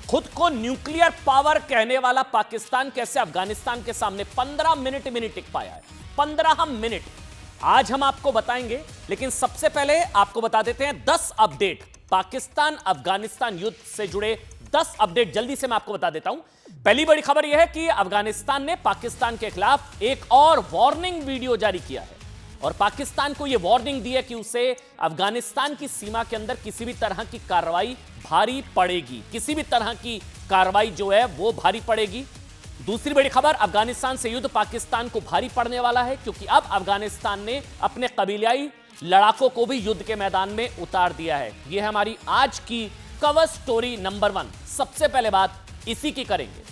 खुद को nuclear power कहने वाला पाकिस्तान कैसे अफगानिस्तान के सामने 15 मिनट में नहीं टिक पाया है। 15 मिनट आज हम आपको बताएंगे, लेकिन सबसे पहले आपको बता देते हैं 10 अपडेट, पाकिस्तान अफगानिस्तान युद्ध से जुड़े 10 अपडेट जल्दी से मैं आपको बता देता हूं। पहली बड़ी खबर यह है कि अफगानिस्तान ने पाकिस्तान के खिलाफ एक और वार्निंग वीडियो जारी किया है और पाकिस्तान को यह वार्निंग दी है कि उसे अफगानिस्तान की सीमा के अंदर किसी भी तरह की कार्रवाई भारी पड़ेगी, किसी भी तरह की कार्रवाई जो है वो भारी पड़ेगी। दूसरी बड़ी खबर, अफगानिस्तान से युद्ध पाकिस्तान को भारी पड़ने वाला है क्योंकि अब अफगानिस्तान ने अपने कबीलाई लड़ाकों को भी युद्ध के मैदान में उतार दिया है। यह है हमारी आज की कवर स्टोरी नंबर 1। सबसे पहले बात इसी की करेंगे।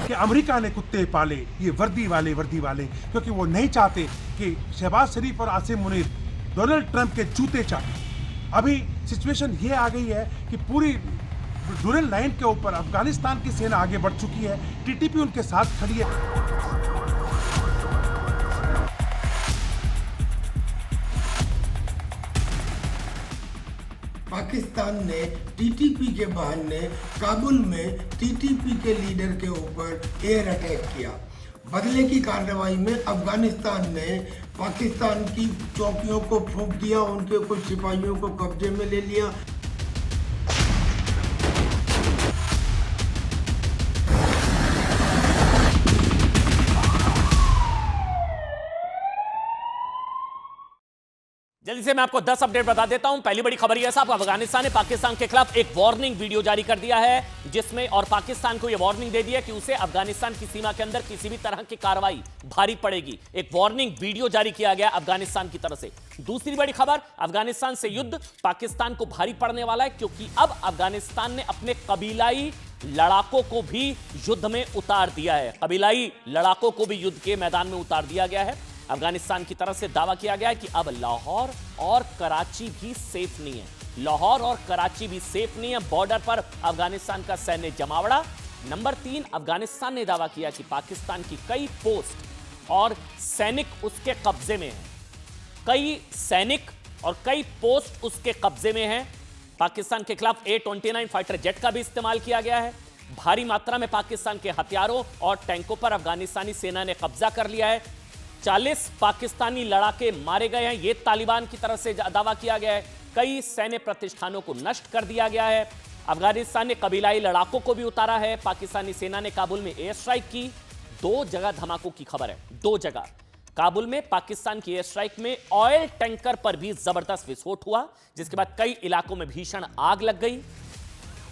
कि अमेरिका ने कुत्ते पाले, ये वर्दी वाले, क्योंकि वो नहीं चाहते कि शहबाज शरीफ और आसिम मुनीर डोनाल्ड ट्रंप के जूते चाटे। अभी सिचुएशन ये आ गई है कि पूरी डुरल लाइन के ऊपर अफगानिस्तान की सेना आगे बढ़ चुकी है, टीटीपी उनके साथ खड़ी है। पाकिस्तान ने टीटीपी के बहाने काबुल में टीटीपी के लीडर के ऊपर एयर अटैक किया। बदले की कार्रवाई में अफगानिस्तान ने पाकिस्तान की चौकियों को फूंक दिया, उनके कुछ सिपाहियों को कब्जे में ले लिया। जल्दी से मैं आपको 10 अपडेट बता देता हूं। पहली बड़ी खबर यह है साहब, अफगानिस्तान ने पाकिस्तान के खिलाफ एक वार्निंग वीडियो जारी कर दिया है जिसमें और पाकिस्तान को यह वार्निंग दे दी है कि उसे अफगानिस्तान की सीमा के अंदर किसी भी तरह की कार्रवाई भारी पड़ेगी। एक वार्निंग वीडियो जारी किया गया अफगानिस्तान की तरफ से। दूसरी बड़ी खबर, अफगानिस्तान से युद्ध पाकिस्तान को भारी पड़ने वाला है क्योंकि अब अफगानिस्तान ने अपने कबीलाई लड़ाकों को भी युद्ध में उतार दिया है। कबीलाई लड़ाकों को भी युद्ध के मैदान में उतार दिया गया है। अफगानिस्तान की तरफ से दावा किया गया है कि अब लाहौर और कराची भी सेफ नहीं है। लाहौर और कराची भी सेफ नहीं है। बॉर्डर पर अफगानिस्तान का सैन्य जमावड़ा। नंबर 3, अफगानिस्तान ने दावा किया कि पाकिस्तान की कई पोस्ट और सैनिक उसके कब्जे में हैं। कई सैनिक और कई पोस्ट उसके कब्जे में हैं। पाकिस्तान के खिलाफ A-29 फाइटर जेट का भी इस्तेमाल किया गया है। भारी मात्रा में पाकिस्तान के हथियारों और टैंकों पर अफगानिस्तानी सेना ने कब्जा कर लिया है। 40 पाकिस्तानी लड़ाके मारे गए हैं, यह तालिबान की तरफ से दावा किया गया है। कई सैन्य प्रतिष्ठानों को नष्ट कर दिया गया है। अफगानिस्तान ने कबीलाई लड़ाकों को भी उतारा है। पाकिस्तानी सेना ने काबुल में एयर स्ट्राइक की। 2 जगह धमाकों की खबर है, 2 जगह। काबुल में पाकिस्तान की एयर स्ट्राइक में ऑयल टैंकर पर भी जबरदस्त विस्फोट हुआ, जिसके बाद कई इलाकों में भीषण आग लग गई।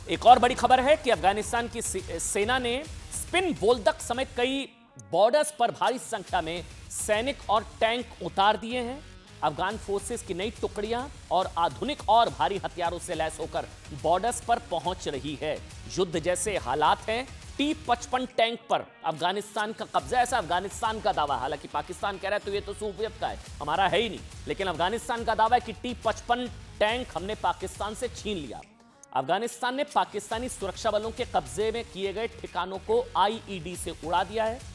एक और बड़ी खबर है कि अफगानिस्तान की सेना ने स्पिन बोल्दक समेत कई बॉर्डर्स पर भारी संख्या में सैनिक और टैंक उतार दिए हैं। अफगान फोर्सेस की नई टुकड़ियां और आधुनिक और भारी हथियारों से लैस होकर बॉर्डर्स पर पहुंच रही है। युद्ध जैसे हालात हैं। T-55 टैंक पर अफगानिस्तान का कब्जा, ऐसा अफगानिस्तान का दावा। हालांकि पाकिस्तान कह रहा है तो ये तो सूफियत का है, हमारा है ही नहीं, लेकिन अफगानिस्तान का दावा है कि T-55 टैंक हमने पाकिस्तान से छीन लिया। अफगानिस्तान ने पाकिस्तानी सुरक्षा बलों के कब्जे में किए गए ठिकानों को IED से उड़ा दिया है।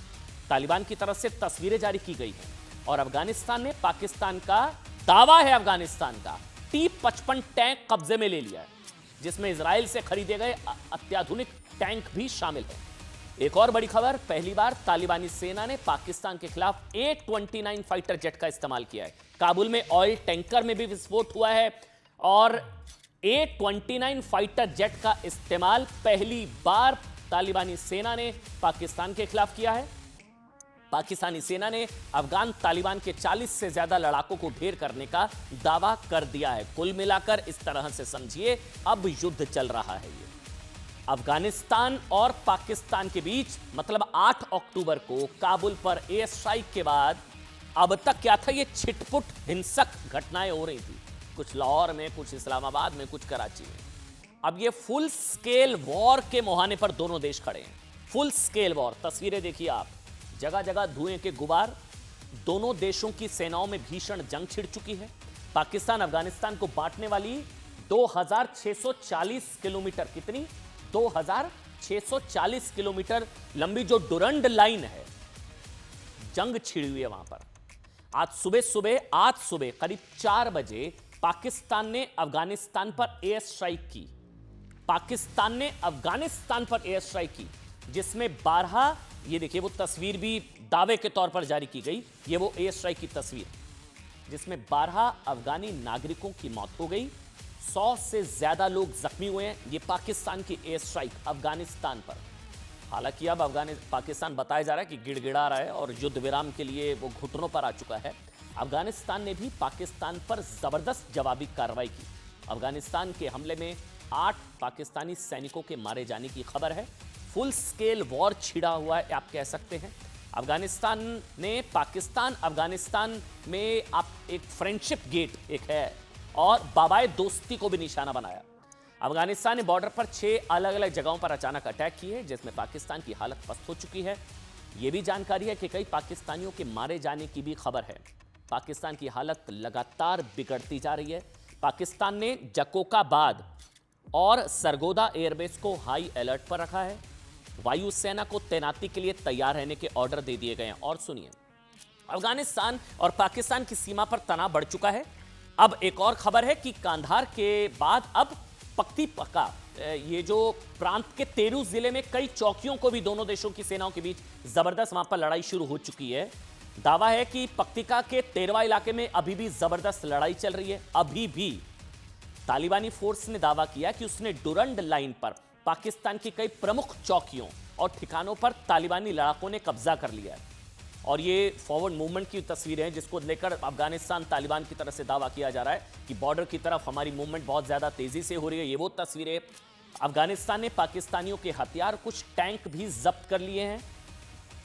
तालिबान की तरफ से तस्वीरें जारी की गई हैं और अफगानिस्तान ने पाकिस्तान का दावा है, अफगानिस्तान का T-55 टैंक कब्जे में ले लिया है, जिसमें इजराइल से खरीदे गए अत्याधुनिक टैंक भी शामिल है। एक और बड़ी खबर, पहली बार तालिबानी सेना ने पाकिस्तान के खिलाफ A-29 फाइटर जेट का इस्तेमाल किया है। काबुल में ऑयल टैंकर में भी विस्फोट हुआ है और A-29 फाइटर जेट का इस्तेमाल पहली बार तालिबानी सेना ने पाकिस्तान के खिलाफ किया है। पाकिस्तानी सेना ने अफगान तालिबान के 40 से ज्यादा लड़ाकों को ढेर करने का दावा कर दिया है। कुल मिलाकर इस तरह से समझिए अब युद्ध चल रहा है। ये अफगानिस्तान और पाकिस्तान के बीच, मतलब 8 अक्टूबर को काबुल पर एयर स्ट्राइक के बाद अब तक क्या था, ये छिटपुट हिंसक घटनाएं हो रही थी। कुछ लाहौर में, कुछ इस्लामाबाद में, कुछ कराची में। अब ये फुल स्केल वॉर के मुहाने पर दोनों देश खड़े हैं। फुल स्केल वॉर, तस्वीरें देखिए आप, जगह जगह धुएं के गुबार, दोनों देशों की सेनाओं में भीषण जंग छिड़ चुकी है। पाकिस्तान अफगानिस्तान को बांटने वाली 2640 किलोमीटर, कितनी 2640 किलोमीटर लंबी जो डुरंड लाइन है, जंग छिड़ी हुई है वहां पर। आज सुबह करीब 4 बजे पाकिस्तान ने अफगानिस्तान पर एयर स्ट्राइक की। पाकिस्तान ने अफगानिस्तान पर एयर स्ट्राइक की, जिसमें 12, ये देखिए वो तस्वीर भी दावे के तौर पर जारी की गई, ये वो एयर स्ट्राइक की तस्वीर, जिसमें 12 अफगानी नागरिकों की मौत हो गई, 100 से ज्यादा लोग जख्मी हुए हैं। ये पाकिस्तान की एयर स्ट्राइक अफगानिस्तान पर। हालांकि अब पाकिस्तान बताया जा रहा है कि गिड़गिड़ा रहा है और युद्ध विराम के लिए वो घुटनों पर आ चुका है। अफगानिस्तान ने भी पाकिस्तान पर जबरदस्त जवाबी कार्रवाई की। अफगानिस्तान के हमले में 8 पाकिस्तानी सैनिकों के मारे जाने की खबर है। फुल स्केल वॉर छिड़ा हुआ है, आप कह सकते हैं। अफगानिस्तान ने पाकिस्तान अफगानिस्तान में आप एक फ्रेंडशिप गेट एक है और बाबाए दोस्ती को भी निशाना बनाया। अफगानिस्तान ने बॉर्डर पर 6 अलग अलग जगहों पर अचानक अटैक किए, जिसमें पाकिस्तान की हालत पस्त हो चुकी है। यह भी जानकारी है कि कई पाकिस्तानियों के मारे जाने की भी खबर है। पाकिस्तान की हालत लगातार बिगड़ती जा रही है। पाकिस्तान ने जकोकाबाद और सरगोदा एयरबेस को हाई अलर्ट पर रखा है। वायुसेना को तैनाती के लिए तैयार रहने के ऑर्डर दे दिए गए हैं। और सुनिए, अफगानिस्तान और पाकिस्तान की सीमा पर तनाव बढ़ चुका है। अब एक और खबर है कि कांधार के बाद अब पक्ती पका, ये जो प्रांत के तेरू जिले में कई चौकियों को भी दोनों देशों की सेनाओं के बीच जबरदस्त वहां पर लड़ाई शुरू हो चुकी है। दावा है कि पक्तिका के तेरवा इलाके में अभी भी जबरदस्त लड़ाई चल रही है। अभी भी तालिबानी फोर्स ने दावा किया कि उसने डुरंड लाइन पर पाकिस्तान की कई प्रमुख चौकियों और ठिकानों पर तालिबानी लड़ाकों ने कब्जा कर लिया है। और ये फॉरवर्ड मूवमेंट की तस्वीरें हैं, जिसको लेकर अफगानिस्तान तालिबान की तरफ से दावा किया जा रहा है कि बॉर्डर की तरफ हमारी मूवमेंट बहुत ज्यादा तेजी से हो रही है। ये वो तस्वीरें। अफगानिस्तान ने पाकिस्तानियों के हथियार, कुछ टैंक भी जब्त कर लिए हैं।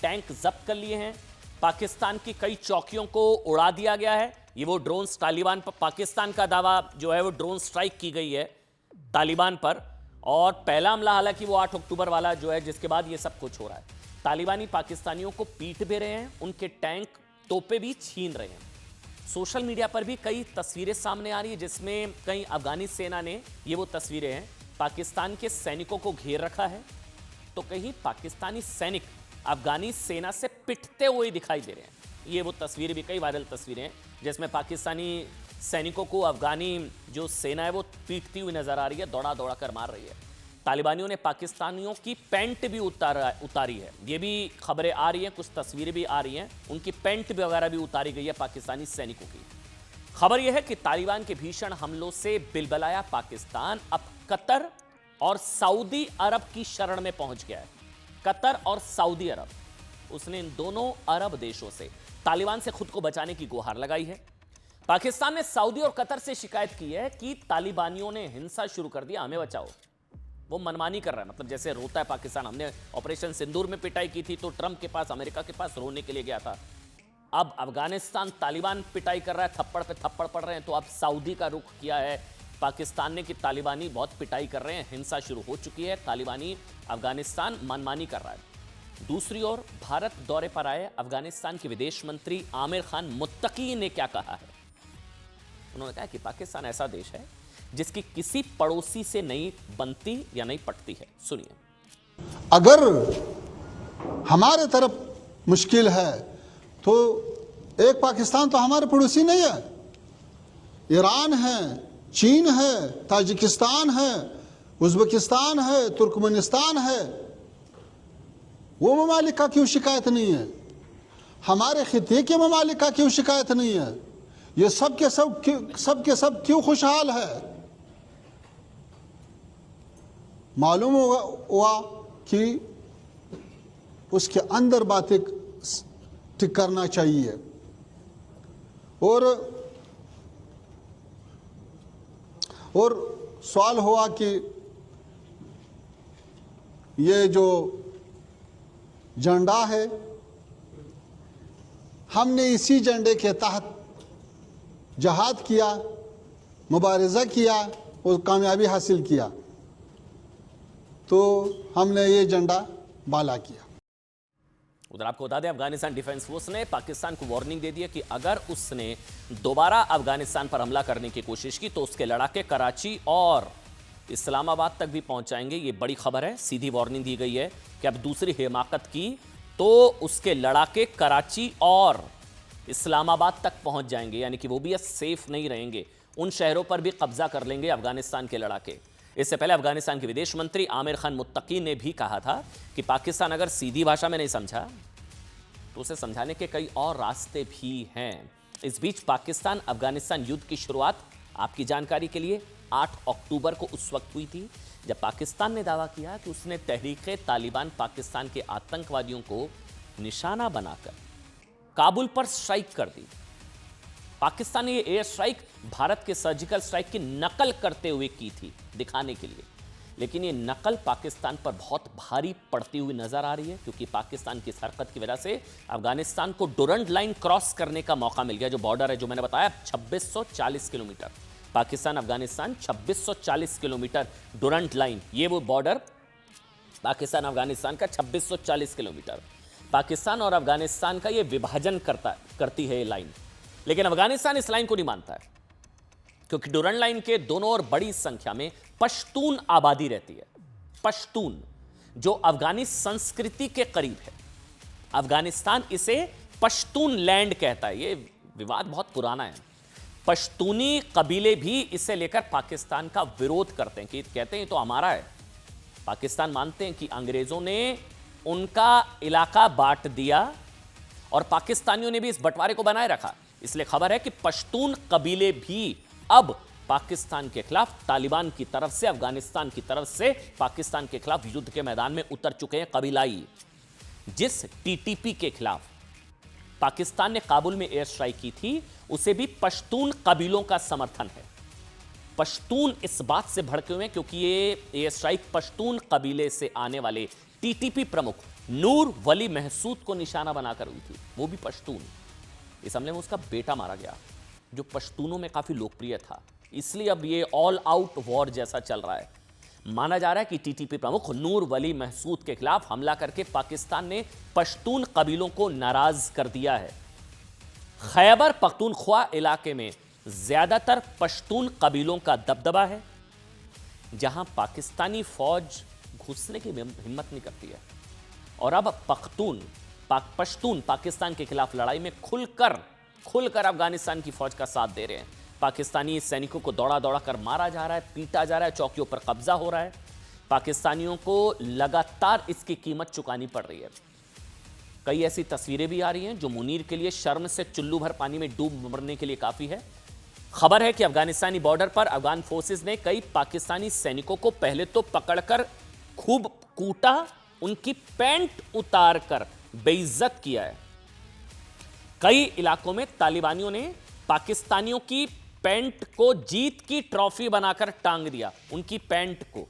टैंक जब्त कर लिए हैं। पाकिस्तान की कई चौकियों को उड़ा दिया गया है। ये वो ड्रोन तालिबान पर, पाकिस्तान का दावा जो है वो ड्रोन स्ट्राइक की गई है तालिबान पर। और पहला हमला हालांकि वो 8 अक्टूबर वाला जो है, जिसके बाद ये सब कुछ हो रहा है। तालिबानी पाकिस्तानियों को पीट भी रहे हैं, उनके टैंक तोपे भी छीन रहे हैं। सोशल मीडिया पर भी कई तस्वीरें सामने आ रही है, जिसमें कई अफगानी सेना ने, ये वो तस्वीरें हैं, पाकिस्तान के सैनिकों को घेर रखा है, तो कहीं पाकिस्तानी सैनिक अफगानी सेना से पिटते हुए दिखाई दे रहे हैं। ये वो तस्वीरें भी, कई वायरल तस्वीरें हैं, जिसमें पाकिस्तानी सैनिकों को अफगानी जो सेना है वो पीटती हुई नजर आ रही है, दौड़ा दौड़ा कर मार रही है। तालिबानियों ने पाकिस्तानियों की पैंट भी उतारी है। ये भी खबरें आ रही हैं, कुछ तस्वीरें भी आ रही हैं, उनकी पैंट भी वगैरह भी उतारी गई है पाकिस्तानी सैनिकों की। खबर यह है कि तालिबान के भीषण हमलों से बिलबलाया पाकिस्तान अब कतर और सऊदी अरब की शरण में पहुंच गया है। कतर और सऊदी अरब, उसने इन दोनों अरब देशों से तालिबान से खुद को बचाने की गुहार लगाई है। पाकिस्तान ने सऊदी और कतर से शिकायत की है कि तालिबानियों ने हिंसा शुरू कर दिया, हमें बचाओ। वो मनमानी कर रहा है, मतलब जैसे रोता है पाकिस्तान। हमने ऑपरेशन सिंदूर में पिटाई की थी तो ट्रंप के पास, अमेरिका के पास रोने के लिए गया था। अब अफगानिस्तान तालिबान पिटाई कर रहा है, थप्पड़ पे थप्पड़ पड़ रहे हैं, तो अब सऊदी का रुख किया है पाकिस्तान ने कि तालिबानी बहुत पिटाई कर रहे हैं, हिंसा शुरू हो चुकी है, तालिबानी अफगानिस्तान मनमानी कर रहा है। दूसरी ओर भारत दौरे पर आए अफगानिस्तान के विदेश मंत्री आमिर खान मुत्तकी ने क्या कहा है? उन्होंने कहा कि पाकिस्तान ऐसा देश है जिसकी किसी पड़ोसी से नहीं बनती या नहीं पटती है। सुनिए, अगर हमारे तरफ मुश्किल है तो एक पाकिस्तान तो हमारे पड़ोसी नहीं है, ईरान है, चीन है, ताजिकिस्तान है, उज्बेकिस्तान है, तुर्कमेनिस्तान है। वो ममालिक का क्यों शिकायत नहीं है? हमारे खिते के ममालिक का क्यों शिकायत नहीं है? ये सब के सब क्यों खुशहाल है? मालूम हुआ कि उसके अंदर बातें ठीक करना चाहिए। और सवाल हुआ कि ये जो झंडा है, हमने इसी झंडे के तहत जहाद किया, मुबारज़ा किया और कामयाबी हासिल किया, तो हमने ये झंडा बाला किया। उधर आपको बता दें, अफगानिस्तान डिफेंस फोर्स ने पाकिस्तान को वार्निंग दे दी है कि अगर उसने दोबारा अफगानिस्तान पर हमला करने की कोशिश की तो उसके लड़ाके कराची और इस्लामाबाद तक भी पहुंच जाएंगे। ये बड़ी खबर है, सीधी वार्निंग दी गई है कि अब दूसरी हिमाकत की तो उसके लड़ाके कराची और इस्लामाबाद तक पहुंच जाएंगे, यानी कि वो भी सेफ नहीं रहेंगे। उन शहरों पर भी कब्जा कर लेंगे अफगानिस्तान के लड़ाके। इससे पहले अफगानिस्तान के विदेश मंत्री आमिर खान मुत्तकी ने भी कहा था कि पाकिस्तान अगर सीधी भाषा में नहीं समझा तो उसे समझाने के कई और रास्ते भी हैं। इस बीच पाकिस्तान अफगानिस्तान युद्ध की शुरुआत आपकी जानकारी के लिए 8 अक्टूबर को उस वक्त हुई थी जब पाकिस्तान ने दावा किया कि उसने तहरीक तालिबान पाकिस्तान के आतंकवादियों को निशाना बनाकर काबुल पर स्ट्राइक कर दी। पाकिस्तान ने ये एयर स्ट्राइक भारत के सर्जिकल स्ट्राइक की नकल करते हुए की थी, दिखाने के लिए। लेकिन ये नकल पाकिस्तान पर बहुत भारी पड़ती हुई नजर आ रही है, क्योंकि पाकिस्तान की इस हरकत की वजह से अफगानिस्तान को डुरंड लाइन क्रॉस करने का मौका मिल गया। जो बॉर्डर है, जो मैंने बताया 2640 kilometre, Pakistan Afghanistan 2640 kilometre Durand line, ये वो बॉर्डर पाकिस्तान अफगानिस्तान का 2640 किलोमीटर, पाकिस्तान और अफगानिस्तान का ये विभाजन करती है ये लाइन। लेकिन अफगानिस्तान इस लाइन को नहीं मानता है, क्योंकि डुरंड लाइन के दोनों ओर बड़ी संख्या में पश्तून आबादी रहती है। पश्तून जो अफगानी संस्कृति के करीब है। अफगानिस्तान इसे पश्तून लैंड कहता है। ये विवाद बहुत पुराना है। पश्तूनी कबीले भी इसे लेकर पाकिस्तान का विरोध करते हैं, कि कहते हैं ये तो हमारा है। पाकिस्तान मानते हैं कि अंग्रेजों ने उनका इलाका बांट दिया और पाकिस्तानियों ने भी इस बंटवारे को बनाए रखा। इसलिए खबर है कि पश्तून कबीले भी अब पाकिस्तान के खिलाफ, तालिबान की तरफ से, अफगानिस्तान की तरफ से पाकिस्तान के खिलाफ युद्ध के मैदान में उतर चुके हैं। कबीलाई जिस टीटीपी के खिलाफ पाकिस्तान ने काबुल में एयर स्ट्राइक की थी, उसे भी पश्तून कबीलों का समर्थन है। पश्तून इस बात से भड़के हुए हैं क्योंकि ये एयर स्ट्राइक पश्तून कबीले से आने वाले टीटीपी प्रमुख नूर वली महसूद को निशाना बनाकर हुई थी, वो भी पश्तून। इस हमले में उसका बेटा मारा गया, जो पश्तूनों में काफी लोकप्रिय था। इसलिए अब ये ऑल आउट वॉर जैसा चल रहा है। माना जा रहा है कि टीटीपी प्रमुख नूर वली महसूद के खिलाफ हमला करके पाकिस्तान ने पश्तून कबीलों को नाराज कर दिया है। खैबर पख्तूनख्वा इलाके में ज्यादातर पश्तून कबीलों का दबदबा है, जहां पाकिस्तानी फौज घुसने की हिम्मत नहीं करती है। और अब पश्तून पाकिस्तान के खिलाफ लड़ाई में खुलकर अफगानिस्तान की फौज का साथ दे रहे हैं। पाकिस्तानी सैनिकों को दौड़ा दौड़ा कर मारा जा रहा है, पीटा जा रहा है, चौकियों पर कब्जा हो रहा है। पाकिस्तानियों को लगातार इसकी कीमत चुकानी पड़ रही है। कई ऐसी तस्वीरें भी आ रही हैं जो मुनीर के लिए शर्म से चुल्लू भर पानी में डूब मरने के लिए काफी है। खबर है कि अफगानिस्तानी बॉर्डर पर अफगान फोर्सेस ने कई पाकिस्तानी सैनिकों को पहले तो पकड़कर खूब कूटा, उनकी पैंट उतार कर बेइज्जत किया है। कई इलाकों में तालिबानियों ने पाकिस्तानियों की पैंट को जीत की ट्रॉफी बनाकर टांग दिया, उनकी पैंट को।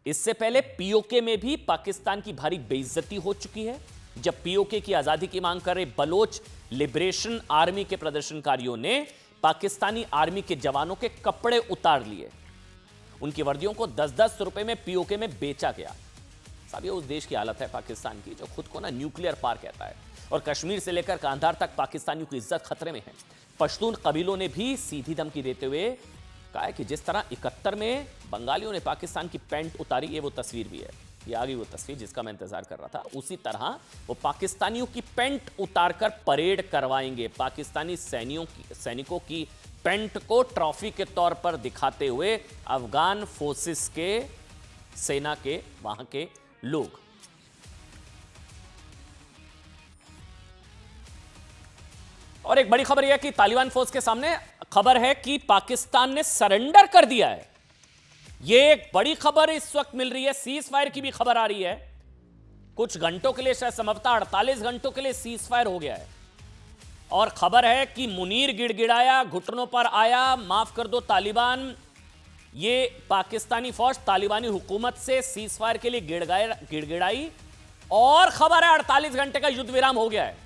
इससे पहले पीओके में भी पाकिस्तान की भारी बेइज्जती हो चुकी है, जब पीओके की आजादी की मांग कर रहे बलोच लिबरेशन आर्मी के प्रदर्शनकारियों ने पाकिस्तानी आर्मी के जवानों के कपड़े उतार लिए। उनकी वर्दियों को 10-10 रुपए में पीओके में बेचा गया। साहब, ये उस देश की हालत है पाकिस्तान की, जो खुद को ना न्यूक्लियर पार कहता है, और कश्मीर से लेकर कांधार तक पाकिस्तानियों की इज्जत खतरे में है। पश्तून कबीलों ने भी सीधी धमकी देते हुए कहा है कि जिस तरह 71 में बंगालियों ने पाकिस्तान की पैंट उतारी, ये वो तस्वीर भी है, ये आ गई वो तस्वीर जिसका मैं इंतजार कर रहा था, उसी तरह वो पाकिस्तानियों की पैंट उतारकर परेड करवाएंगे। पाकिस्तानी सैनिकों की पैंट को ट्रॉफी के तौर पर दिखाते हुए अफगान फोर्सेस के सेना के वहां के लोग। और एक बड़ी खबर यह है कि तालिबान फोर्स के सामने खबर है कि पाकिस्तान ने सरेंडर कर दिया है। यह एक बड़ी खबर इस वक्त मिल रही है। सीज फायर की भी खबर आ रही है। कुछ घंटों के लिए, शायद संभवतः 48 घंटों के लिए सीज फायर हो गया है। और खबर है कि मुनीर गिड़गिड़ाया, घुटनों पर आया, माफ कर दो तालिबान। ये पाकिस्तानी फौज तालिबानी हुकूमत से सीज फायर के लिए गिड़गिड़ाई। और खबर है 48 घंटे का युद्ध विराम हो गया है।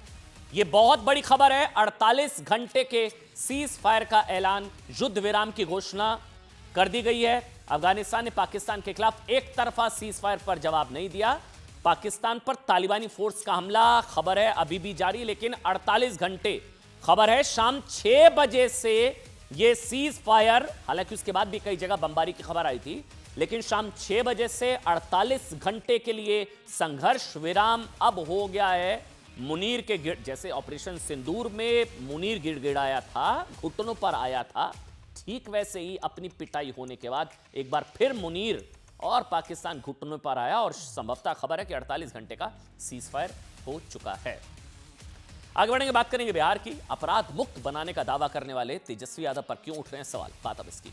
यह बहुत बड़ी खबर है। 48 घंटे के सीज फायर का ऐलान, युद्ध विराम की घोषणा कर दी गई है। अफगानिस्तान ने पाकिस्तान के खिलाफ एक तरफा सीज फायर पर जवाब नहीं दिया। पाकिस्तान पर तालिबानी फोर्स का हमला, खबर है अभी भी जारी, लेकिन 48 घंटे, खबर है शाम 6 बजे से ये सीज फायर, हालांकि उसके बाद भी कई जगह बमबारी की खबर आई थी, लेकिन शाम 6 बजे से 48 घंटे के लिए संघर्ष विराम अब हो गया है। मुनीर के जैसे ऑपरेशन सिंदूर में मुनीर गिड़गिड़ाया था, घुटनों पर आया था, ठीक वैसे ही अपनी पिटाई होने के बाद एक बार फिर मुनीर और पाकिस्तान घुटनों पर आया और संभवतः खबर है कि 48 घंटे का सीज फायर हो चुका है। आगे बढ़ेंगे, बात करेंगे बिहार की। अपराध मुक्त बनाने का दावा करने वाले तेजस्वी यादव पर क्यों उठ रहे हैं सवाल, बात अब इसकी।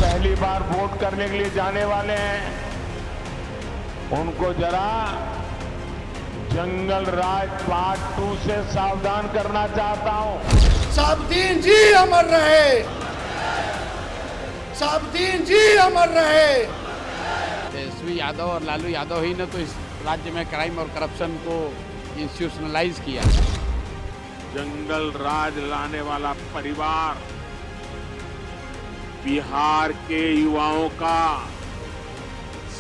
पहली बार वोट करने के लिए जाने वाले हैं, उनको जरा जंगल राज पार्ट 2 से सावधान करना चाहता हूं। साबुद्दीन जी अमर रहे, साबुद्दीन जी अमर रहे। तेजस्वी यादव और लालू यादव ही ने तो इस राज्य में क्राइम और करप्शन को इंस्टीट्यूशनलाइज किया। जंगल राज लाने वाला परिवार बिहार के युवाओं का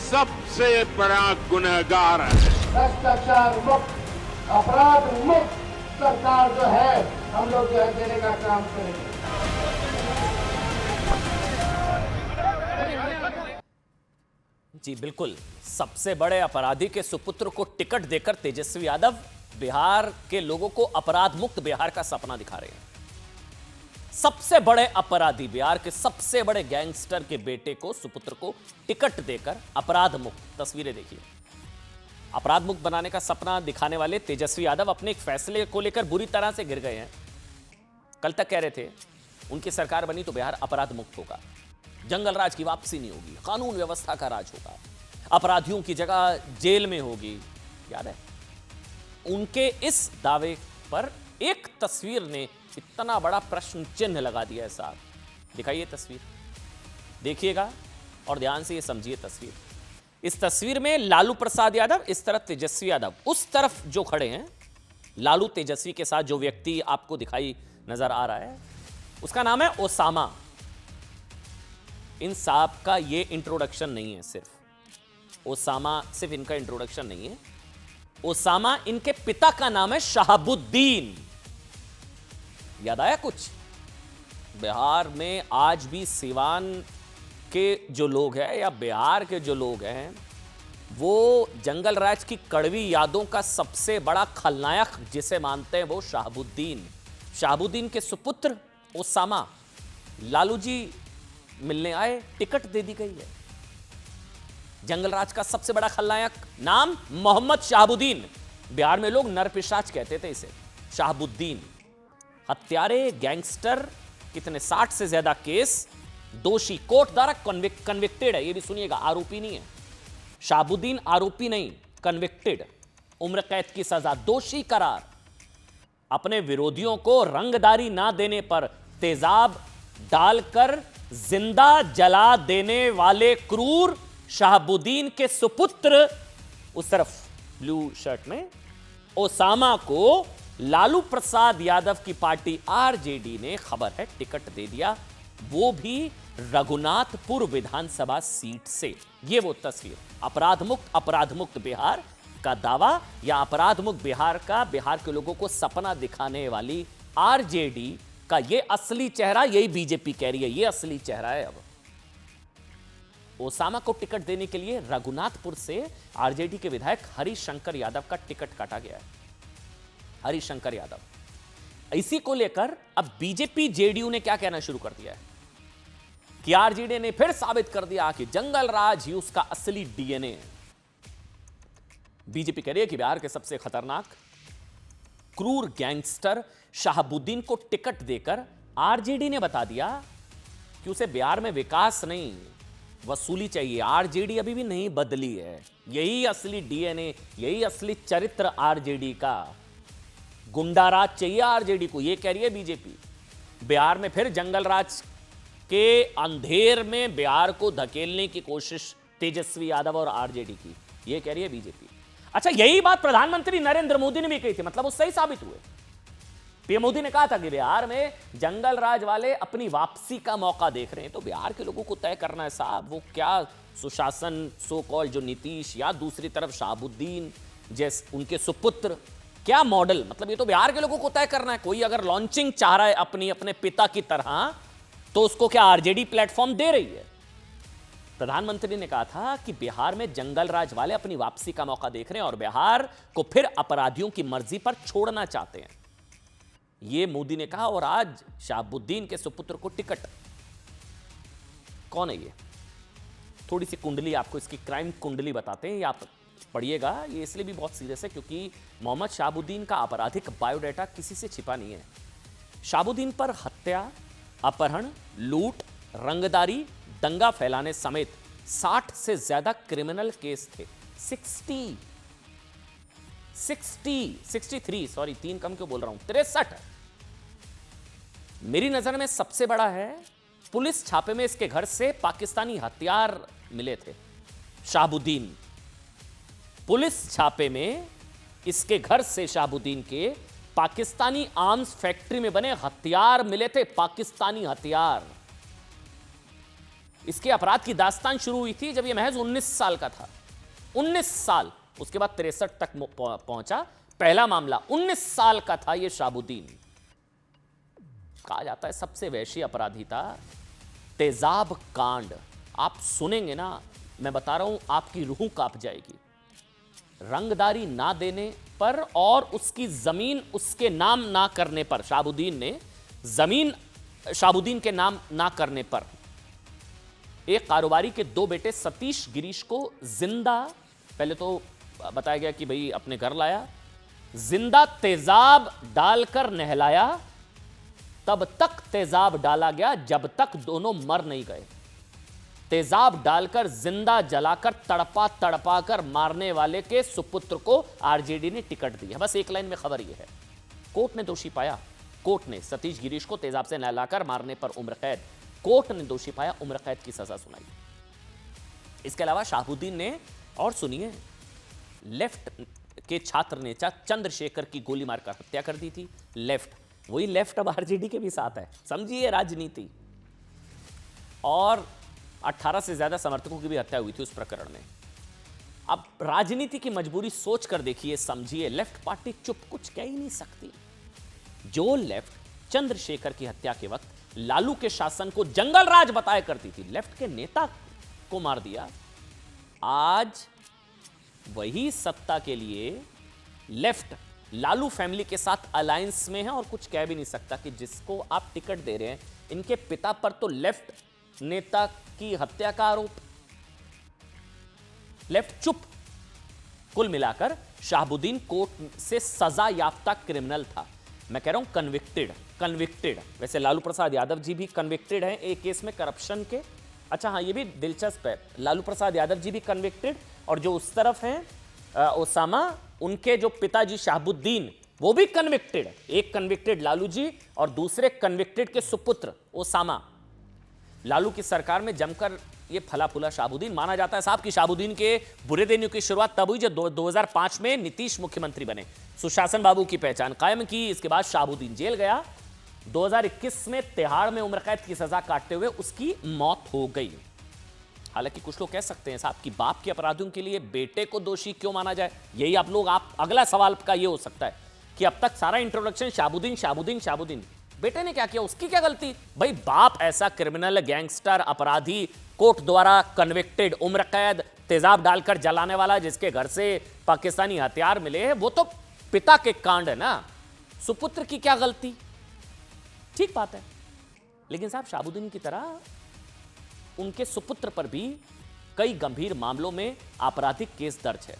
सबसे बड़ा गुनहगार है। भ्रष्टाचार मुक्त, अपराध मुक्त सरकार जो है, हम लोग जो है देने का काम करेंगे। जी बिल्कुल, सबसे बड़े अपराधी के सुपुत्र को टिकट देकर तेजस्वी यादव बिहार के लोगों को अपराध मुक्त बिहार का सपना दिखा रहे हैं। सबसे बड़े अपराधी, बिहार के सबसे बड़े गैंगस्टर के बेटे को, सुपुत्र को टिकट देकर अपराध मुक्त, तस्वीरें देखिए, अपराध मुक्त बनाने का सपना दिखाने वाले तेजस्वी यादव अपने एक फैसले को लेकर बुरी तरह से गिर गए हैं। कल तक कह रहे थे उनकी सरकार बनी तो बिहार अपराध मुक्त होगा, जंगल राज की वापसी नहीं होगी, कानून व्यवस्था का राज होगा, अपराधियों की जगह जेल में होगी। याद है उनके इस दावे पर एक तस्वीर ने इतना बड़ा प्रश्न चिन्ह लगा दिया है साहब। दिखाइए तस्वीर, देखिएगा और ध्यान से ये समझिए तस्वीर। इस तस्वीर में लालू प्रसाद यादव, इस तरफ तेजस्वी यादव, उस तरफ जो खड़े हैं लालू तेजस्वी के साथ जो व्यक्ति आपको दिखाई नजर आ रहा है उसका नाम है ओसामा। इन साहब का ये इंट्रोडक्शन नहीं है, सिर्फ ओसामा, सिर्फ इनका इंट्रोडक्शन नहीं है। ओसामा इनके पिता का नाम है शहाबुद्दीन। याद आया कुछ? बिहार में आज भी सीवान के जो लोग हैं या बिहार के जो लोग हैं वो जंगल राज की कड़वी यादों का सबसे बड़ा खलनायक जिसे मानते हैं वो शहाबुद्दीन। शहाबुद्दीन के सुपुत्र ओसामा, लालू जी मिलने आए, टिकट दे दी गई है। जंगल राज का सबसे बड़ा खलनायक नाम मोहम्मद शहाबुद्दीन, बिहार में लोग नरपिशाच कहते थे इसे, शहाबुद्दीन। हत्यारे, गैंगस्टर, कितने 60 से ज्यादा केस, दोषी, कोर्ट द्वारा कन्विक्टेड है, ये भी सुनिएगा, आरोपी नहीं है। शहाबुद्दीन आरोपी नहीं, कन्विक्टेड, उम्र कैद की सजा, दोषी करार। अपने विरोधियों को रंगदारी ना देने पर तेजाब डालकर जिंदा जला देने वाले क्रूर शहाबुद्दीन के सुपुत्र, उस तरफ ब्लू शर्ट में, ओसामा को लालू प्रसाद यादव की पार्टी आरजेडी ने, खबर है, टिकट दे दिया, वो भी रघुनाथपुर विधानसभा सीट से। ये वो तस्वीर, अपराध मुक्त बिहार का दावा या अपराध मुक्त बिहार का बिहार के लोगों को सपना दिखाने वाली आरजेडी का ये असली चेहरा, यही बीजेपी कह रही है ये असली चेहरा है। अब ओसामा को टिकट देने के लिए रघुनाथपुर से आरजेडी के विधायक हरिशंकर यादव का टिकट काटा गया है। हरिशंकर यादव, इसी को लेकर अब बीजेपी जेडीयू ने क्या कहना शुरू कर दिया है कि आरजेडी ने फिर साबित कर दिया कि जंगल राज ही उसका असली डीएनए है। बीजेपी कह रही है कि बिहार के सबसे खतरनाक क्रूर गैंगस्टर शहाबुद्दीन को टिकट देकर आरजेडी ने बता दिया कि उसे बिहार में विकास नहीं, वसूली चाहिए। आरजेडी अभी भी नहीं बदली है, यही असली डीएनए, यही असली चरित्र आरजेडी का। गुंडाराज चाहिए आरजेडी को, यह कह रही है बीजेपी। बिहार में फिर जंगल राज के अंधेर में बिहार को धकेलने की कोशिश तेजस्वी यादव और आरजेडी की, यह कह रही है बीजेपी। अच्छा, यही बात प्रधानमंत्री नरेंद्र मोदी ने भी कही थी, मतलब वो सही साबित हुए। पीएम मोदी ने कहा था कि बिहार में जंगल राज वाले अपनी वापसी का मौका देख रहे हैं। तो बिहार के लोगों को तय करना है साहब, वो क्या सुशासन सो कॉल जो नीतीश, या दूसरी तरफ शहाबुद्दीन जैसे उनके सुपुत्र, क्या मॉडल, मतलब ये तो बिहार के लोगों को तय करना है। कोई अगर लॉन्चिंग चाह रहा है अपनी अपने पिता की तरह, तो उसको क्या आरजेडी प्लेटफॉर्म दे रही है? प्रधानमंत्री ने कहा था कि बिहार में जंगल राज वाले अपनी वापसी का मौका देख रहे हैं और बिहार को फिर अपराधियों की मर्जी पर छोड़ना चाहते हैं, ये मोदी ने कहा। और आज शहाबुद्दीन के सुपुत्र को टिकट, कौन है ये? थोड़ी सी कुंडली आपको इसकी क्राइम कुंडली बताते हैं, ये आप पढ़िएगा। ये इसलिए भी बहुत सीरियस है क्योंकि मोहम्मद शहाबुद्दीन का आपराधिक बायोडाटा किसी से छिपा नहीं है। शहाबुद्दीन पर हत्या, अपहरण, लूट, रंगदारी, दंगा फैलाने समेत 60 से ज्यादा क्रिमिनल केस थे। 63 सॉरी, 3 कम क्यों बोल रहा हूं, 63। मेरी नजर में सबसे बड़ा है, पुलिस छापे में इसके घर से पाकिस्तानी हथियार मिले थे। शहाबुद्दीन, पुलिस छापे में इसके घर से शहाबुद्दीन के पाकिस्तानी आर्म्स फैक्ट्री में बने हथियार मिले थे, पाकिस्तानी हथियार। इसके अपराध की दास्तान शुरू हुई थी जब यह महज 19 साल का था। 19 साल, उसके बाद 63 तक पहुंचा। पहला मामला 19 साल का था यह शहाबुद्दीन। कहा जाता है सबसे वैश्य अपराधी था। तेजाब कांड आप सुनेंगे ना, मैं बता रहा हूं, आपकी रूह कांप जाएगी। रंगदारी ना देने पर और उसकी जमीन उसके नाम ना करने पर, शहाबुद्दीन ने जमीन शहाबुद्दीन के नाम ना करने पर एक कारोबारी के 2 बेटे सतीश गिरीश को जिंदा, पहले तो बताया गया कि भाई अपने घर लाया, जिंदा तेजाब डालकर नहलाया। तब तक तेजाब डाला गया जब तक दोनों मर नहीं गए। तेजाब डालकर जिंदा जलाकर तड़पा तड़पा कर मारने वाले के सुपुत्र को आरजेडी ने टिकट दी है। बस एक लाइन में खबर यह है, कोर्ट ने दोषी पाया, कोर्ट ने सतीश गिरीश को तेजाब से नहलाकर मारने पर उम्र कैद, कोर्ट ने दोषी पाया, उम्र कैद की सजा सुनाई। इसके अलावा शहाबुद्दीन ने, और सुनिए, लेफ्ट के छात्र नेता चंद्रशेखर की गोली मारकर हत्या कर दी थी। लेफ्ट, वही लेफ्ट अब आरजेडी के भी साथ है, समझिए राजनीति। और 18 से ज्यादा समर्थकों की भी हत्या हुई थी उस प्रकरण में। अब राजनीति की मजबूरी सोच कर देखिए, समझिए, लेफ्ट पार्टी चुप कुछ कह ही नहीं सकती। जो लेफ्ट चंद्रशेखर की हत्या के वक्त लालू के शासन को जंगल राज बताया करती थी, लेफ्ट के नेता को मार दिया, आज वही सत्ता के लिए लेफ्ट लालू फैमिली के साथ अलायंस में है और कुछ कह भी नहीं सकता कि जिसको आप टिकट दे रहे हैं, इनके पिता पर तो लेफ्ट नेता की हत्या का आरोप। लेफ्ट चुप। कुल मिलाकर शहाबुद्दीन कोर्ट से सजा याफ्ता क्रिमिनल था। मैं कह रहा हूं कन्विक्टेड। वैसे लालू प्रसाद यादव जी भी कन्विक्टेड हैं एक केस में करप्शन के। अच्छा हाँ, ये भी दिलचस्प है, लालू प्रसाद यादव जी भी कन्विक्टेड, और जो उस तरफ हैं ओसामा, उनके जो पिताजी शहाबुद्दीन, वो भी कन्विक्टेड। एक कन्विक्टेड लालू जी और दूसरे कन्विक्टेड के सुपुत्र ओसामा। लालू की सरकार में जमकर ये फला फूला शहाबुद्दीन। माना जाता है साहब कि शहाबुद्दीन के बुरे दिनों की शुरुआत तब हुई जब 2005 में नीतीश मुख्यमंत्री बने, सुशासन बाबू की पहचान कायम की। इसके बाद शहाबुद्दीन जेल गया। 2021 में तिहाड़ में उम्र कैद की सजा काटते हुए उसकी मौत हो गई। हालांकि कुछ लोग कह सकते हैं साहब कि बाप के अपराधों के लिए बेटे को दोषी क्यों माना जाए। यही आप अगला सवाल का ये हो सकता है कि अब तक सारा इंट्रोडक्शन शहाबुद्दीन, बेटे ने क्या किया, उसकी क्या गलती? भाई बाप ऐसा क्रिमिनल, गैंगस्टर, अपराधी, कोर्ट द्वारा कन्विक्टेड, उम्र कैद, तेजाब डालकर जलाने वाला, जिसके घर से पाकिस्तानी हथियार मिले हैं, वो तो पिता के कांड है ना, सुपुत्र की क्या गलती? ठीक बात है। लेकिन साहब शहाबुद्दीन की तरह उनके सुपुत्र पर भी कई गंभीर मामलों में आपराधिक केस दर्ज है।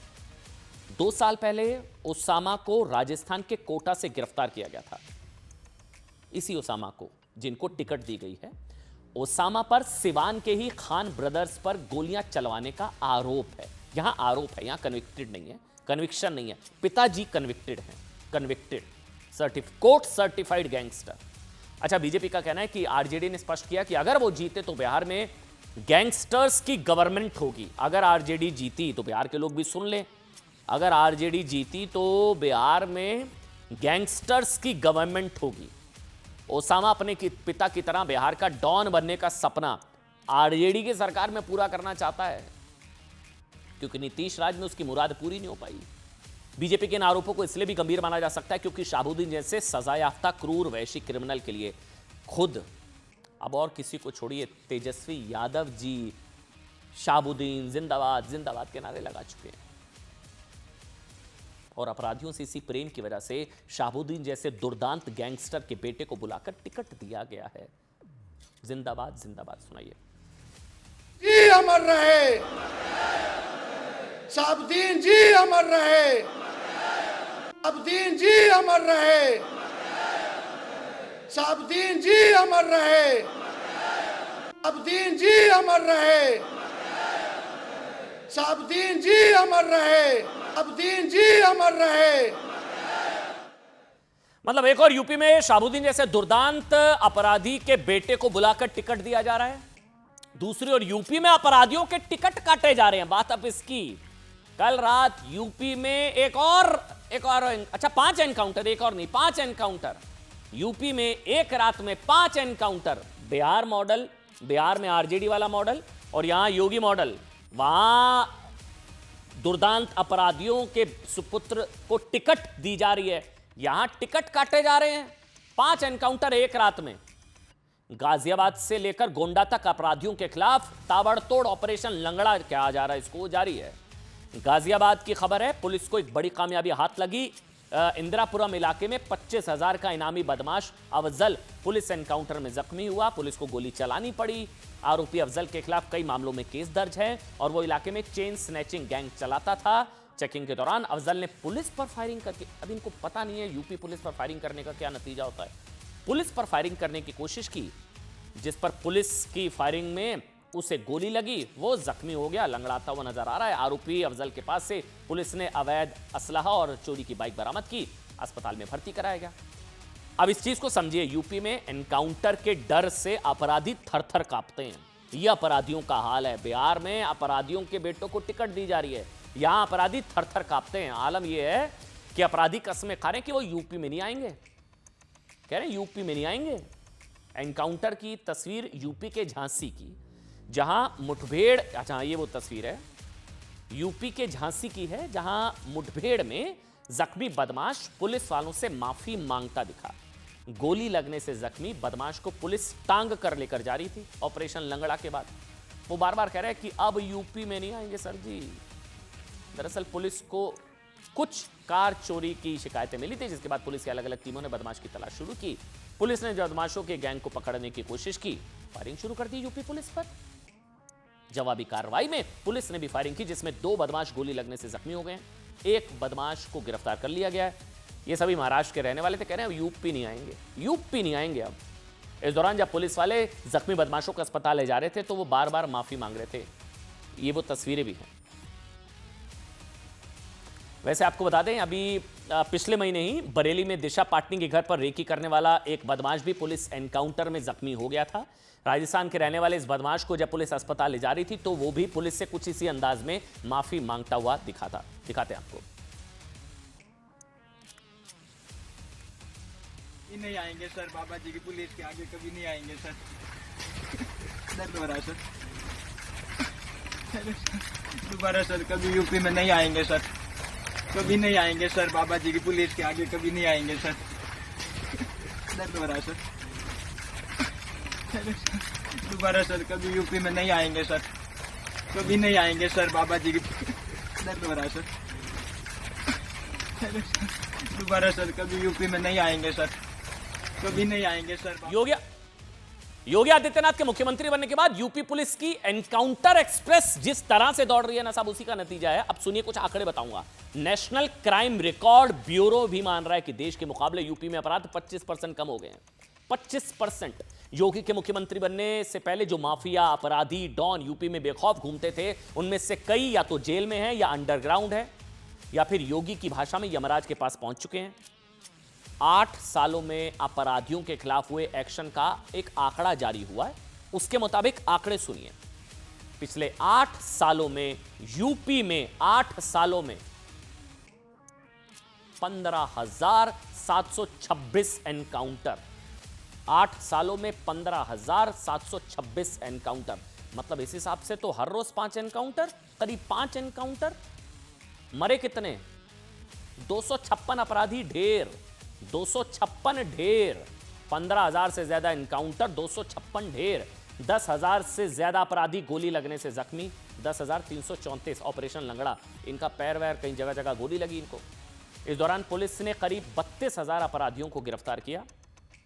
2 साल पहले ओसामा को राजस्थान के कोटा से गिरफ्तार किया गया था। इसी ओसामा को जिनको टिकट दी गई है, ओसामा पर सिवान के ही खान ब्रदर्स पर गोलियां चलवाने का आरोप है। यहां आरोप है, यहां कन्विक्टेड नहीं है, कन्विक्शन नहीं है। पिताजी कन्विक्टेड हैं, कोर्ट सर्टिफाइड गैंगस्टर। अच्छा, बीजेपी का कहना है कि आरजेडी ने स्पष्ट किया कि अगर वो जीते तो बिहार में गैंगस्टर्स की गवर्नमेंट होगी। अगर आरजेडी जीती तो बिहार के लोग भी सुन लें, अगर आरजेडी जीती तो बिहार में गैंगस्टर्स की गवर्नमेंट होगी। ओसामा अपने पिता की तरह बिहार का डॉन बनने का सपना आरजेडी की सरकार में पूरा करना चाहता है, क्योंकि नीतीश राज में उसकी मुराद पूरी नहीं हो पाई। बीजेपी के इन आरोपों को इसलिए भी गंभीर माना जा सकता है क्योंकि शहाबुद्दीन जैसे सजायाफ्ता क्रूर वैशी क्रिमिनल के लिए खुद, अब और किसी को छोड़िए, तेजस्वी यादव जी शहाबुद्दीन जिंदाबाद जिंदाबाद के नारे लगा चुके हैं। और अपराधियों से इसी प्रेम की वजह से शहाबुद्दीन जैसे दुर्दांत गैंगस्टर के बेटे को बुलाकर टिकट दिया गया है। जिंदाबाद जिंदाबाद सुनाइए। जी अमर रहे, शहाबुद्दीन जी अमर रहे, शहाबुद्दीन जी अमर रहे, शहाबुद्दीन जी अमर रहे, शहाबुद्दीन जी अमर रहे, शहाबुद्दीन जी अमर रहे, शहाबुद्दीन जी अमर रहे। मतलब एक और यूपी में शहाबुद्दीन जैसे दुर्दांत अपराधी के बेटे को बुलाकर टिकट दिया जा रहा है, दूसरी ओर यूपी में अपराधियों के टिकट काटे जा रहे हैं। बात अब इसकी, कल रात यूपी में एक और अच्छा 5 एनकाउंटर, एक और नहीं 5 एनकाउंटर यूपी में एक रात में 5 एनकाउंटर। बिहार मॉडल, बिहार में आरजेडी वाला मॉडल और यहां योगी मॉडल। वहां दुर्दांत अपराधियों के सुपुत्र को टिकट दी जा रही है, यहां टिकट काटे जा रहे हैं। 5 एनकाउंटर एक रात में। गाजियाबाद से लेकर गोंडा तक अपराधियों के खिलाफ ताबड़तोड़ ऑपरेशन लंगड़ा कहा जा रहा है, इसको जारी है। गाजियाबाद की खबर है, पुलिस को एक बड़ी कामयाबी हाथ लगी। इंदिरापुरम इलाके में 25,000 का इनामी बदमाश अफजल पुलिस एनकाउंटर में जख्मी हुआ, पुलिस को गोली चलानी पड़ी। आरोपी अफजल के खिलाफ कई मामलों में केस दर्ज है और वो इलाके में चेन स्नैचिंग गैंग चलाता था। चेकिंग के दौरान अफजल ने पुलिस पर फायरिंग करके, अब इनको पता नहीं है यूपी पुलिस पर फायरिंग करने का क्या नतीजा होता है, पुलिस पर फायरिंग करने की कोशिश की, जिस पर पुलिस की फायरिंग में उसे गोली लगी, वो जख्मी हो गया, लंगड़ाता हुआ नजर आ रहा है। आरोपी अफजल के पास से पुलिस ने अवैध असलहा और चोरी की बाइक बरामद की, अस्पताल में भर्ती कराया गया। अब इस चीज को समझिए, यूपी में एनकाउंटर के डर से अपराधी थर-थर कांपते हैं। यह अपराधियों का हाल है। बिहार में अपराधियों के बेटों को टिकट दी जा रही है, यहां अपराधी थर-थर कांपते हैं। आलम यह है कि अपराधी कसमें खा रहे हैं कि वो यूपी में नहीं आएंगे, कह रहे हैं यूपी में नहीं आएंगे। एनकाउंटर की तस्वीर यूपी के झांसी की, जहां मुठभेड़, अच्छा ये वो तस्वीर है यूपी के झांसी की है, जहां मुठभेड़ में जख्मी बदमाश पुलिस वालों से माफी मांगता दिखा। गोली लगने से जख्मी बदमाश को पुलिस टांग कर लेकर जा रही थी ऑपरेशन लंगड़ा के बाद। वो बार बार कह रहे हैं कि अब यूपी में नहीं आएंगे सर जी। दरअसल पुलिस को कुछ कार चोरी की शिकायतें मिली थी, जिसके बाद पुलिस की अलग अलग टीमों ने बदमाश की तलाश शुरू की। पुलिस ने बदमाशों के गैंग को पकड़ने की कोशिश की, फायरिंग शुरू कर दी यूपी पुलिस पर। जवाबी कार्रवाई में पुलिस ने भी फायरिंग की, जिसमें 2 बदमाश गोली लगने से जख्मी हो गए। एक बदमाश को गिरफ्तार कर लिया गया है। ये सभी महाराष्ट्र के रहने वाले थे, कह रहे हैं यूपी नहीं आएंगे, यूपी नहीं आएंगे अब। इस दौरान जब पुलिस वाले जख्मी बदमाशों को अस्पताल ले जा रहे थे तो वो बार बार माफी मांग रहे थे। ये वो तस्वीरें भी हैं। वैसे आपको बता दें, अभी पिछले महीने ही बरेली में दिशा पाटनी के घर पर रेकी करने वाला एक बदमाश भी पुलिस एनकाउंटर में जख्मी हो गया था। राजस्थान के रहने वाले इस बदमाश को जब पुलिस अस्पताल ले जा रही थी तो वो भी पुलिस से कुछ इसी अंदाज में माफी मांगता हुआ दिखाते हैं आपको। नहीं आएंगे सर, बाबा जी की पुलिस के आगे कभी नहीं आएंगे सर। दर्द हो रहा है सर, दोबारा सर कभी यूपी में नहीं आएंगे सर, कभी नहीं आएंगे सर, बाबा जी की पुलिस के आगे कभी नहीं आएंगे सर। दर्द हो रहा है सर, दोबारा सर कभी यूपी में नहीं आएंगे सर, कभी नहीं आएंगे सर, बाबा जी की। दर्द हो रहा है सर, दोबारा सर कभी यूपी में नहीं आएंगे सर, कभी नहीं आएंगे सर। योगी आदित्यनाथ के मुख्यमंत्री बनने के बाद यूपी पुलिस की एनकाउंटर एक्सप्रेस जिस तरह से दौड़ रही है ना साहब, उसी का नतीजा है। अब सुनिए, कुछ आंकड़े बताऊंगा। नेशनल क्राइम रिकॉर्ड ब्यूरो भी मान रहा है कि देश के मुकाबले यूपी में अपराध 25% कम हो गए हैं। 25%। योगी के मुख्यमंत्री बनने से पहले जो माफिया, अपराधी, डॉन यूपी में बेखौफ घूमते थे, उनमें से कई या तो जेल में है या अंडरग्राउंड है या फिर योगी की भाषा में यमराज के पास पहुंच चुके हैं। 8 सालों में अपराधियों के खिलाफ हुए एक्शन का एक आंकड़ा जारी हुआ है। उसके मुताबिक आंकड़े सुनिए। पिछले 8 सालों में यूपी में 8 सालों में 15,000 15,726 एनकाउंटर, 8 सालों में 15,726 एनकाउंटर। मतलब इस हिसाब से तो हर रोज 5 एनकाउंटर, करीब 5 एनकाउंटर। मरे कितने? 256 अपराधी ढेर, 256 ढेर। 15,000 से ज्यादा एनकाउंटर, 256 ढेर। 10,000 से ज्यादा अपराधी गोली लगने से जख्मी, 10,334। ऑपरेशन लंगड़ा, इनका पैर वैर कई जगह जगह गोली लगी इनको। इस दौरान पुलिस ने करीब 32,000 अपराधियों को गिरफ्तार किया,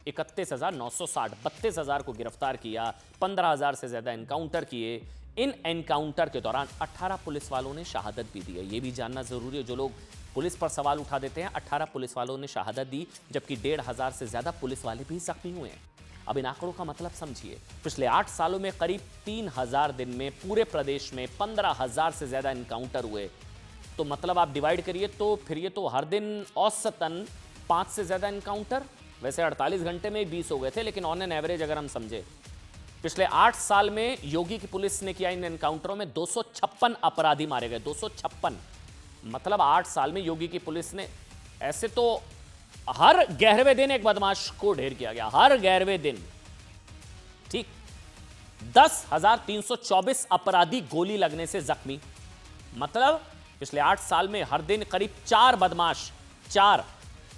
31,960, 32,000 को गिरफ्तार किया, 15,000 से ज्यादा एनकाउंटर किए। इन एनकाउंटर के दौरान 18 पुलिस वालों ने शहादत भी दी है। यह भी जानना जरूरी है, जो लोग पुलिस पर सवाल उठा देते हैं। 18 पुलिस वालों ने शहादत दी, जबकि 1,500 से ज्यादा पुलिस वाले भी जख्मी हुए हैं। अब इन आंकड़ों का मतलब समझिए। पिछले 8 सालों में करीब 3,000 दिन में पूरे प्रदेश में 15,000 से ज्यादा एनकाउंटर हुए। तो मतलब आप डिवाइड करिए तो फिर ये तो हर दिन औसतन 5 से ज्यादा एनकाउंटर। वैसे 48 घंटे में 20 हो गए थे, लेकिन ऑन एन एवरेज अगर हम समझे, पिछले 8 साल में योगी की पुलिस ने किया इन एनकाउंटरों में 256 अपराधी मारे गए। 256 मतलब 8 साल में योगी की पुलिस ने, ऐसे तो हर 11वें दिन एक बदमाश को ढेर किया गया, हर 11वें दिन। ठीक, 10,324 अपराधी गोली लगने से जख्मी। मतलब पिछले 8 साल में हर दिन करीब 4 बदमाश, 4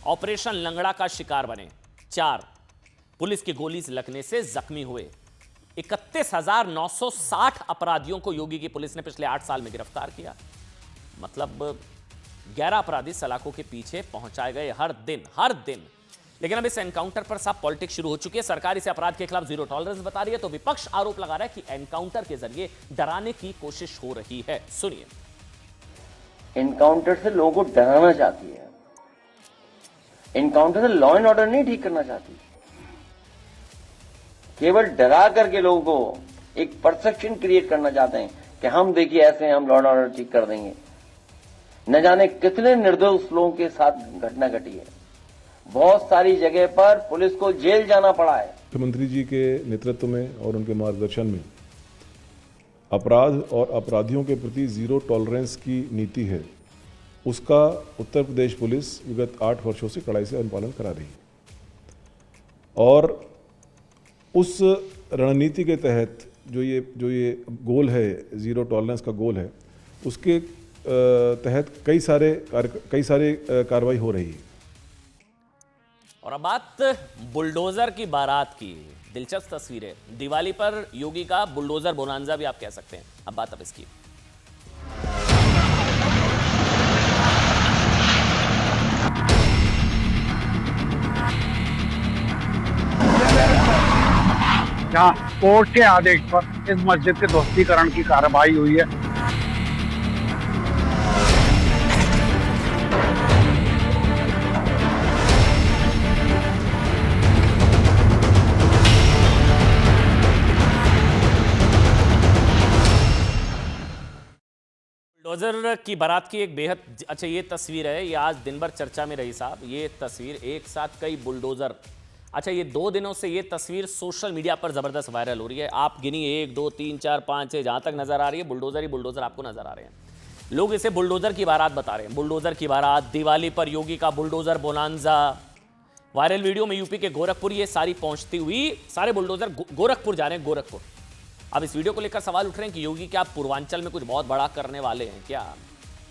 ऑपरेशन लंगड़ा का शिकार बने, 4 पुलिस की गोली लगने से जख्मी हुए। 31,960 अपराधियों को योगी की पुलिस ने पिछले 8 साल में गिरफ्तार किया। मतलब 11 अपराधी सलाखों के पीछे पहुंचाए गए हर दिन, हर दिन। लेकिन अब इस एनकाउंटर पर साफ पॉलिटिक्स शुरू हो चुकी है। सरकार इसे अपराध के खिलाफ जीरो टॉलरेंस बता रही है, तो विपक्ष आरोप लगा रहा है कि एनकाउंटर के जरिए डराने की कोशिश हो रही है। सुनिए। एनकाउंटर से लोगों को डराना चाहती है, एनकाउंटर से लॉ एंड ऑर्डर नहीं ठीक करना चाहती, केवल डरा करके लोगों को एक परसेप्शन क्रिएट करना चाहते हैं कि हम देखिए ऐसे हम लॉ एंड ऑर्डर ठीक कर देंगे। न जाने कितने निर्दोष लोगों के साथ घटना घटी है। बहुत सारी जगह पर पुलिस को जेल जाना पड़ा है। मुख्यमंत्री जी के नेतृत्व में और उनके मार्गदर्शन में अपराध और अपराधियों के प्रति जीरो टॉलरेंस की नीति है, उसका उत्तर प्रदेश पुलिस विगत 8 वर्षों से कड़ाई से अनुपालन करा रही है। और उस रणनीति के तहत जो ये गोल है, जीरो टॉलरेंस का गोल है, उसके तहत कई सारे कार्रवाई हो रही है। और अब बात बुलडोजर की बारात की। दिलचस्प तस्वीरें, दिवाली पर योगी का बुलडोजर बोनांजा भी आप कह सकते हैं। अब बात अब इसकी। जहां कोर्ट के आदेश पर इस मस्जिद के ध्वस्तीकरण की कार्रवाई हुई है। बुलडोजर की बारात की एक बेहद अच्छा ये तस्वीर है, ये आज दिन भर चर्चा में रही साहब। ये तस्वीर, एक साथ कई बुलडोजर। अच्छा, ये 2 दिनों से ये तस्वीर सोशल मीडिया पर जबरदस्त वायरल हो रही है। आप गिनिए 1 2 3 4 5 6 जहां तक नजर आ रही है बुलडोजर ही बुलडोजर आपको नजर आ रहे हैं। लोग इसे बुलडोजर की बारात बता रहे हैं। बुलडोजर की बारात, दिवाली पर योगी का बुलडोजर बोनांजा। वायरल वीडियो में यूपी के गोरखपुर ये सारी पहुंचती हुई, सारे बुलडोजर गोरखपुर जा रहे हैं, गोरखपुर। अब इस वीडियो को लेकर सवाल उठ रहे हैं कि योगी क्या पूर्वांचल में कुछ बहुत बड़ा करने वाले हैं क्या?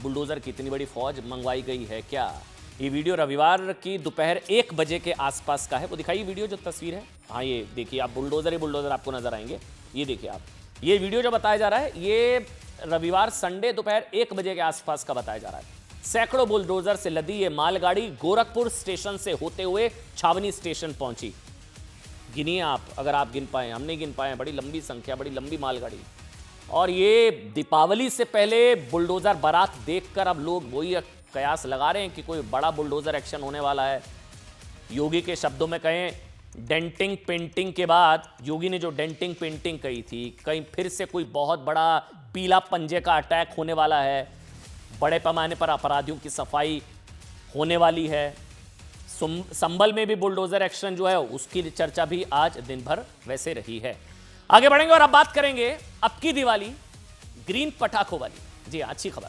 बुलडोजर की इतनी बड़ी फौज मंगवाई गई है क्या? ये वीडियो रविवार की दोपहर 1 बजे के आसपास का है। वो दिखाइए वीडियो, जो तस्वीर है। हाँ, ये देखिए आप, बुलडोजर ही बुलडोजर आपको नजर आएंगे। ये देखिए आप, ये वीडियो जो बताया जा रहा है, ये रविवार संडे दोपहर 1 बजे के आसपास का बताया जा रहा है। सैकड़ों बुलडोजर से लदी ये मालगाड़ी गोरखपुर स्टेशन से होते हुए छावनी स्टेशन पहुंची। गिनिए आप, अगर आप गिन पाए, हम नहीं गिन पाए, बड़ी लंबी संख्या, बड़ी लंबी मालगाड़ी। और ये दीपावली से पहले बुलडोजर बारात देखकर अब लोग वही कयास लगा रहे हैं कि कोई बड़ा बुलडोजर एक्शन होने वाला है। योगी के शब्दों में कहें, डेंटिंग पेंटिंग के बाद योगी ने जो डेंटिंग पेंटिंग कही थी, कहीं फिर से कोई बहुत बड़ा पीला पंजे का अटैक होने वाला है, बड़े पैमाने पर अपराधियों की सफाई होने वाली है। संभल में भी बुलडोजर एक्शन जो है उसकी चर्चा भी आज दिन भर वैसे रही है। आगे बढ़ेंगे और अब बात करेंगे अब की दिवाली ग्रीन पटाखों वाली। जी, अच्छी खबर।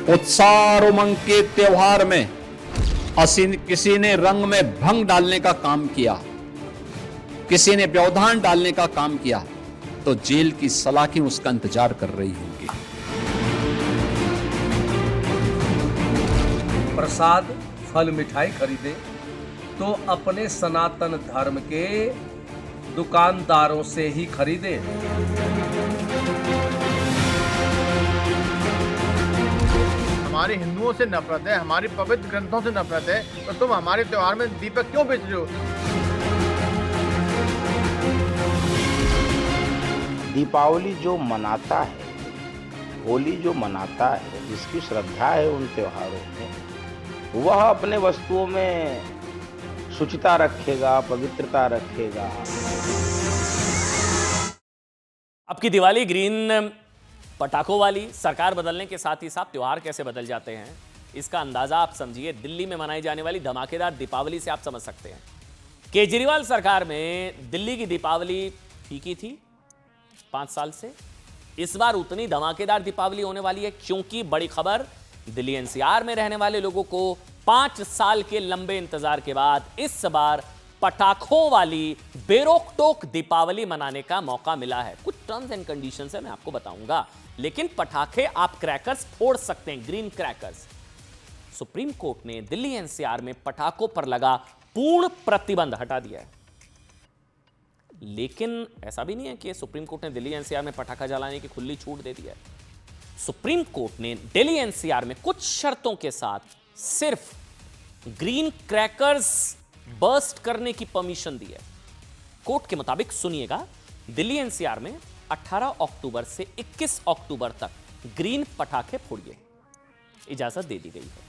उत्साह और उमंग के त्योहार में किसी ने रंग में भंग डालने का काम किया, किसी ने व्यवधान डालने का काम किया, तो जेल की सलाखें उसका इंतजार कर रही होंगी। प्रसाद फल मिठाई खरीदे तो अपने सनातन धर्म के दुकानदारों से ही खरीदे। हमारे हिंदुओं से नफरत है, हमारे पवित्र ग्रंथों से नफरत है, तो तुम हमारे त्योहार में दीपक क्यों बेच रहे हो? दीपावली जो मनाता है, होली जो मनाता है, जिसकी श्रद्धा है उन त्योहारों में, वह अपने वस्तुओं में शुचिता रखेगा, पवित्रता रखेगा। अब की दिवाली ग्रीन पटाखों वाली, सरकार बदलने के साथ ही साथ त्योहार कैसे बदल जाते हैं इसका अंदाजा आप समझिए। दिल्ली में मनाई जाने वाली धमाकेदार दीपावली से आप समझ सकते हैं। केजरीवाल सरकार में दिल्ली की दीपावली फीकी थी 5 साल से। इस बार उतनी धमाकेदार दीपावली होने वाली है, क्योंकि बड़ी खबर, दिल्ली एनसीआर में रहने वाले लोगों को 5 साल के लंबे इंतजार के बाद इस बार पटाखों वाली बेरोक टोक दीपावली मनाने का मौका मिला है। कुछ टर्म्स एंड कंडीशंस है, मैं आपको बताऊंगा, लेकिन पटाखे आप क्रैकर्स फोड़ सकते हैं, ग्रीन क्रैकर्स। सुप्रीम कोर्ट ने दिल्ली एनसीआर में पटाखों पर लगा पूर्ण प्रतिबंध हटा दिया है। लेकिन ऐसा भी नहीं है कि सुप्रीम कोर्ट ने दिल्ली एनसीआर में पटाखा जलाने की खुली छूट दे दी है। सुप्रीम कोर्ट ने दिल्ली एनसीआर में कुछ शर्तों के साथ सिर्फ ग्रीन क्रैकर्स बर्स्ट करने की परमिशन दी है। कोर्ट के मुताबिक सुनिएगा, दिल्ली एनसीआर में 18 अक्टूबर से 21 अक्टूबर तक ग्रीन पटाखे फोड़िए, इजाजत दे दी गई है।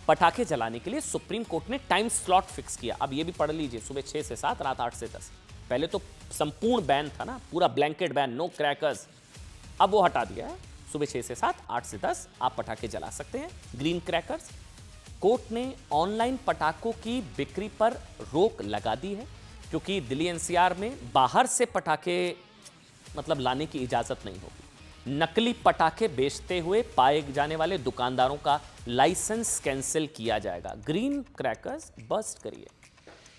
पटाखे जलाने के लिए सुप्रीम कोर्ट ने टाइम स्लॉट फिक्स किया। अब ये भी पढ़ लीजिए, सुबह 6 से 7, रात 8 से 10। पहले तो संपूर्ण बैन था ना, पूरा ब्लैंकेट बैन, नो क्रैकर्स। अब वो हटा दिया है, सुबह 6 से 7, 8 से 10 आप पटाखे जला सकते हैं, ग्रीन क्रैकर्स। कोर्ट ने ऑनलाइन पटाखों की बिक्री पर रोक लगा दी है, क्योंकि दिल्ली एनसीआर में बाहर से पटाखे मतलब लाने की इजाजत नहीं होगी। नकली पटाखे बेचते हुए पाए जाने वाले दुकानदारों का लाइसेंस कैंसिल किया जाएगा। ग्रीन क्रैकर्स बर्स्ट करिए।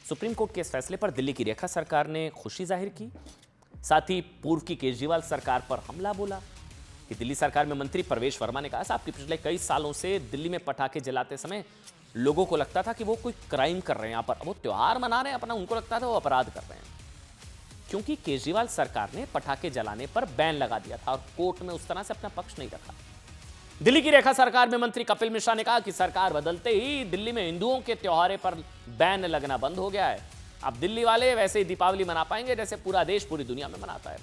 सुप्रीम कोर्ट के इस फैसले पर दिल्ली की रेखा सरकार ने खुशी जाहिर की, साथ ही पूर्व की केजरीवाल सरकार पर हमला बोला। कि दिल्ली सरकार में मंत्री प्रवेश वर्मा ने कहा, साहब कि पिछले कई सालों से दिल्ली में पटाखे जलाते समय लोगों को लगता था कि वो कोई क्राइम कर रहे हैं, यहाँ पर वो त्योहार मना रहे हैं अपना, उनको लगता था वो अपराध कर रहे हैं, क्योंकि केजरीवाल सरकार ने पटाखे जलाने पर बैन लगा दिया था और कोर्ट में उस तरह से अपना पक्ष नहीं रखा। दिल्ली की रेखा सरकार में मंत्री कपिल मिश्रा ने कहा कि सरकार बदलते ही दिल्ली में हिंदुओं के त्योहारों पर बैन लगना बंद हो गया है। अब दिल्ली वाले वैसे ही दीपावली मना पाएंगे जैसे पूरा देश पूरी दुनिया में मनाता है।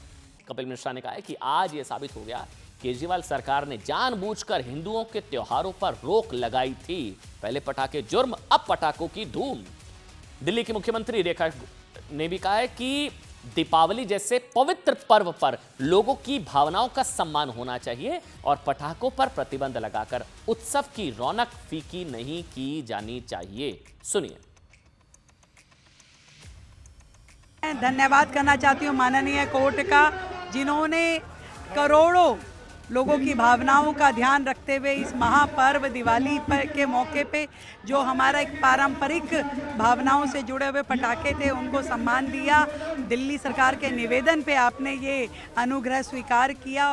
कपिल मिश्रा ने कहा है कि आज यह साबित हो गया, केजरीवाल सरकार ने जानबूझकर हिंदुओं के त्योहारों पर रोक लगाई थी। पहले पटाखे जुर्म, अब पटाखों की धूम। दिल्ली की मुख्यमंत्री रेखा ने भी कहा है कि दीपावली जैसे पवित्र पर्व पर लोगों की भावनाओं का सम्मान होना चाहिए और पटाखों पर प्रतिबंध लगाकर उत्सव की रौनक फीकी नहीं की जानी चाहिए। सुनिए। धन्यवाद करना चाहती हूँ माननीय कोर्ट का, जिन्होंने करोड़ों लोगों की भावनाओं का ध्यान रखते हुए इस महापर्व दिवाली के मौके पे जो हमारा एक पारंपरिक भावनाओं से जुड़े हुए पटाखे थे उनको सम्मान दिया। दिल्ली सरकार के निवेदन पे आपने ये अनुग्रह स्वीकार किया।